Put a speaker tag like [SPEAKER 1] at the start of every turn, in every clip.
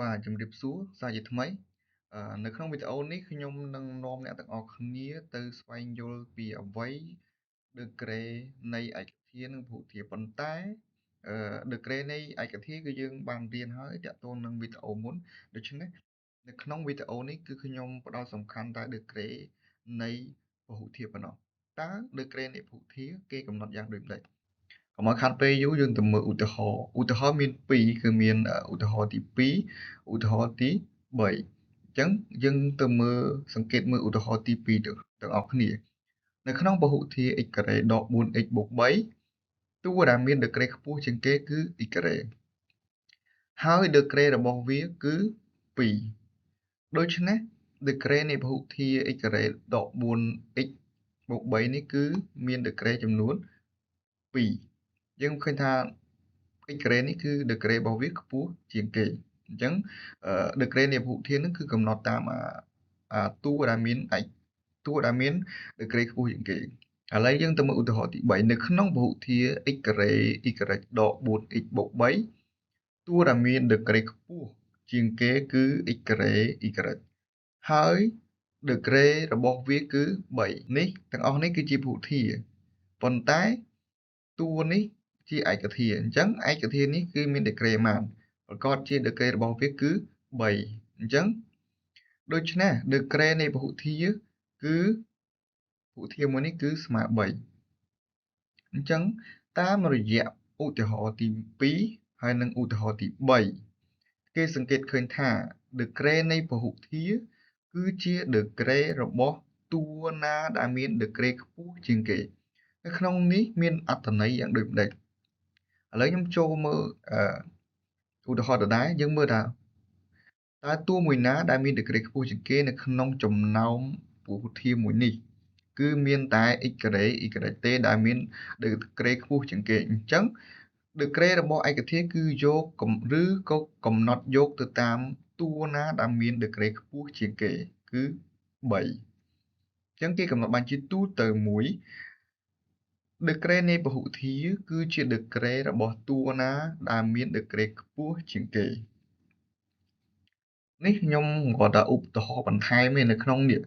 [SPEAKER 1] បាទជំរាបសួរសាជាថ្មីនៅក្នុងវីដេអូនេះខ្ញុំនឹងនាំអ្នកទាំងអស់គ្នាទៅស្វែងយល់ពីអ្វី degree នៃឯកធាតុនិងពហុធាតុប៉ុន្តែdegree នៃឯកធាតុគឺយើងបានរៀនហើយទាក់ទងនឹងវីដេអូមុនដូច្នេះនៅក្នុងវីដេអូនេះគឺខ្ញុំផ្ដោតសំខាន់តែ degree នៃពហុធាតុប៉ុណ្ណោះតើ degree នៃពហុធាតុគេកំណត់យ៉ាងដូចម្តេចកុំឲ្យខាត់ពេលយូរយើងទៅមើលឧទាហរណ៍មាន2គឺមានឧទាហរណ៍ទី2ឧទាហរណ៍ទី3អញ្ចឹងយើងទៅមើលសង្កេតមើលឧទាហរណ៍ទី2ទាំងអស់គ្នានៅក្នុងពហុធាតុ x ការ៉េដក 4x បូក3តួដែលមាន degree ខ្ពស់ជាងគេគឺ x ការ៉េហើយ degree របស់វាគឺ2ដូច្នេះ degree នៃពហុធាតុ x ការ៉េដក 4x បូក3នេះគឺមាន degree ចំនួន2យើងឃើញថា x ការ៉េនេះគឺ degree របស់វាខ្ពស់ជាងគេអញ្ចឹងdegree នៃពហុធាតុហ្នឹងគឺកំណត់តាមតួដែលមាន degree ខ្ពស់ជាងគេឥឡូវយើងទៅមើលឧទាហរណ៍ទី3នៅក្នុងពហុធាតុ x ការ៉េ y ដក 4x បូក3តួដែលមាន degree ខ្ពស់ជាងគេគឺ x ការ៉េ y ហើយ degree របស់វាគឺ3នេះទាំងអស់នេះគឺជាពហុធាតុប៉ុន្តែតួនេះជាឯកធាតុអញ្ចឹងឯកធាតុនេះគឺមាន degree ប៉ុន្មានប្រកបជា degree របស់វាគឺ3អញ្ចឹងដូច្នេះ degree នៃពហុធាតុគឺពហុធាតុមួយនេះគឺស្មើ3អញ្ចឹងតាមរយៈឧទាហរណ៍ទី2ហើយនិងឧទាហរណ៍ទី3គេសង្កេតឃើញថា degree នៃពហុធាតុគឺជា degree របស់តួណាដែលមាន degree ខ្ពស់ជាងគេនៅក្នុងនេះមានអត្ថន័យយ៉ាងដូចម្តេចឥឡូវខ្ញុំចូលមើលឧទាហរណ៍ដដែលយើងមើលថាតើតួមួយណាដែលមាន degree ខ្ពស់ជាងគេនៅក្នុងចំណោមពហុធាតុមួយនេះគឺមានតែ x ការ៉េ y ទេដែលមាន degree ខ្ពស់ជាងគេអញ្ចឹង degree របស់ឯកធាតុគឺយកឬក៏កំណត់យកទៅតាមតួណាដែលមាន degree ខ្ពស់ជាងគេគឺ3អញ្ចឹងគេកំណត់បានជាទូទៅមួយ degree នៃពហុធាតុគឺជា degree របស់តួណាដែលមាន degree ខ្ពស់ជាងគេនេះខ្ញុំគាត់ថាឧទាហរណ៍បន្ថែមនៅក្នុងនេះ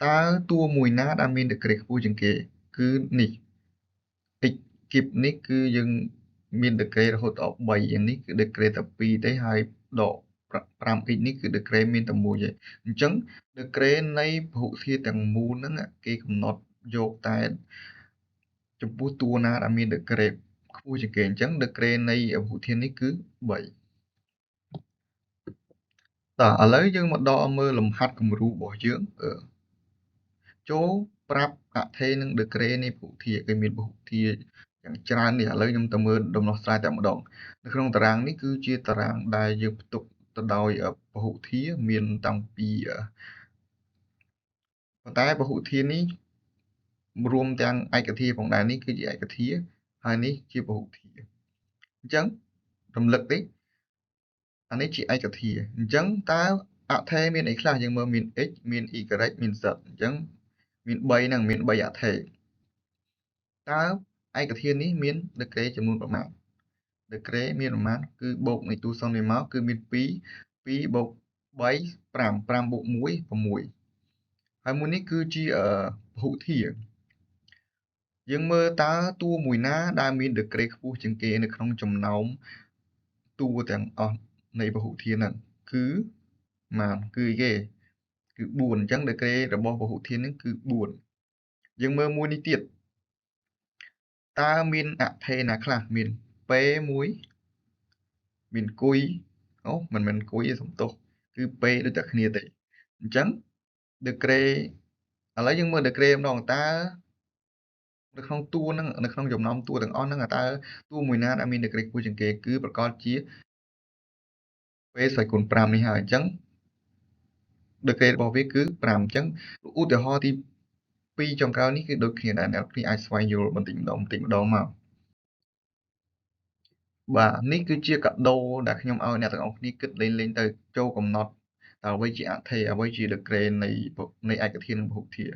[SPEAKER 1] តើតួមួយណាដែលមាន degree ខ្ពស់ជាងគេគឺនេះ x គីបនេះគឺយើងមាន degree រហូតដល់3យ៉ាងនេះគឺ degree តែ2ទេហើយដក 5x នេះគឺ degree មានតែ1ទេអញ្ចឹង degree នៃពហុធាតុទាំងមូលហ្នឹងគេកំណត់យកតែចំពោះតួណាដែលមាន degree ខ្ពស់ជាងគេអញ្ចឹង degree នៃពហុធាតុនេះគឺ3តោះឥឡូវយើងមកដល់មើលលំហាត់គំរូរបស់យើងចូលប្រាប់អថេរនិង degree នៃពហុធាតុគេមានពហុធាតុយ៉ាងច្រើននេះឥឡូវខ្ញុំទៅមើលដំណោះស្រាយតែម្ដងនៅក្នុងតារាងនេះគឺជាតារាងដែលយើងផ្ទុកទៅដោយពហុធាតុមានតាំងពីប៉ុន្តែពហុធាតុនេះរួមទាំងឯកធាតុផងដែរនេះគឺជាឯកធាតុហើយនេះជាពហុធាតុអញ្ចឹងរំលឹកតិចអានេះជាឯកធាតុអញ្ចឹងតើអថេរមានអីខ្លះយើងមើលមាន x មាន y មាន z អញ្ចឹងមាន3ហ្នឹងមាន3អថេរតើឯកធាតុនេះមាន degree ចំនួនប៉ុន្មាន degree មានប្រមាណគឺបូកនៃតួសុន្យនេះមកគឺមាន2 2បូក3 5 5បូក1 6ហើយមួយនេះគឺជាពហុធាតុយើងមើលតើតួមួយណាដែលមាន degree ខ្ពស់ជាងគេនៅក្នុងចំណោមតួទាំងអស់នៃពហុធាតុហ្នឹងគឺម៉ានគឺគេគឺ4អញ្ចឹង degree របស់ពហុធាតុនេះគឺ4យើងមើលមួយនេះទៀតតើមានអថេរណាខ្លះមាន p មួយមានគុយអូមិនមែនគុយទេសំទោសគឺ p ដូចតែគ្នាទេអញ្ចឹង degree ឥឡូវយើងមើល degree ម្ដងតើនៅក្នុងតួហ្នឹងនៅក្នុងចំណោមតួទាំងអស់ហ្នឹងតើតួមួយណាដែលមាន degree ខ្ពស់ជាងគេគឺប្រកាសជា p ស្វ័យគុណ5នេះហើយអញ្ចឹង degree របស់វាគឺ5អញ្ចឹងឧទាហរណ៍ទី2ចុងក្រោយនេះគឺដូចគ្នាដែរអ្នកនរគ្នាអាចស្វែងយល់បន្តិចម្ដងមកបាទនេះគឺជាកាដូដែលខ្ញុំឲ្យអ្នកទាំងអស់គ្នាគិតលេងទៅចូលកំណត់តើអ្វីជាអថេរអ្វីជា degree នៃឯកធាតុនិងពហុធាតុ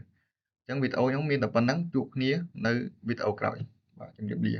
[SPEAKER 1] អញ្ចឹងវីដេអូខ្ញុំមានតែប៉ុណ្្នឹងជួបគ្នានៅវីដេអូក្រោយបាទជម្រាបលា